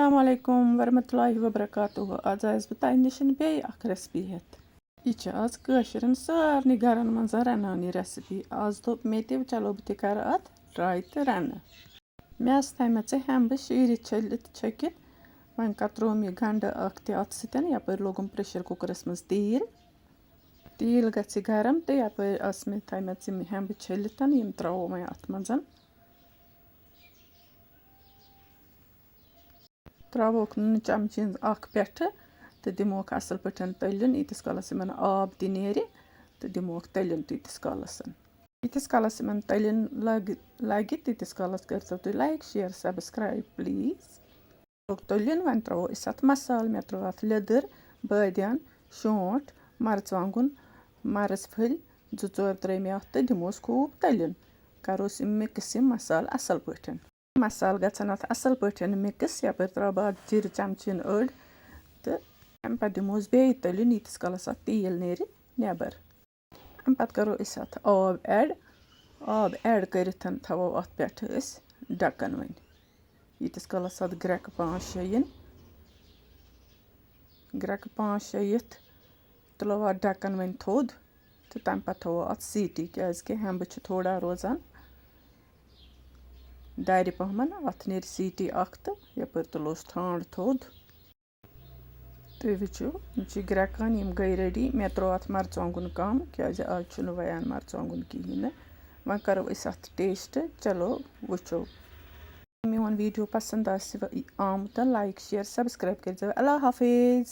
अस्सलाम वालेकुम वरहमतुल्लाहि वबरकातुहू आज आयस बह तोह निश बेयि अख रेसिपी हेत यह आज काशिरन सारनी घरन मज रनान यह रेसिपी आज दोप मे ते चलो बह कर अत ट्राई तो रन मे थमे हेम्ब शीरित छलित छकित वन कत्रोम यह गंड अख अत सतन यपर लोगम प्रेशर कुकरस मज तील गि गरम तो यपर मे थमे हेम्ब छलित यम त्रो वो अत मज त्रोक नून चमचन पे तो दिमोक असल पे तलिन यीतिस कालस इन आब तह नेरि तो दिमोक तलिन तीतिस कालस यीतिस कालस इन तलिन लगे तीतिस कालस करो तुम लाइक शेयर सब्सक्राइब प्लीज तलिन वन त्रो अत मसाल मे त्रो अत लेदर बादियान शोंठ मरचवांगुन मरच फल 2-4 त्रे मे अत तो दिमोस खूब तलिन करोस मिक्स मसाल असल पे मसाल गन अत असल पे मिक्स यपर त्रो बह जीर चमचन अड़ तो अम पे दिमोस बे तलिन यीतिस कालस अत तेल नेरि नेबर अम पे करो अत आब ऐड कर थवो अत पे ढक्कन वन यीतिस कालस अत ग्रेक 5-6 इन ग्रेक 5-6 यिथ तुलो अत ढक्कन वन थोद तो तम पे थवो अत सीटी क्या हेम्ब थोड़ा रोजान दारि पहमन अत नेर सीटी अख तो यपर तुलोस ठांड थोद तुम वो ग्रेकान यम गई रेडी मे त्रो अत मरचवांगुन कम क्या आज वयान मरचवांगुन कहें वन करो अत टेस्ट चलो वो मोन वीडियो पसंद आमत लाइक शेयर सब्सक्राइब कर अल्लाह हाफिज।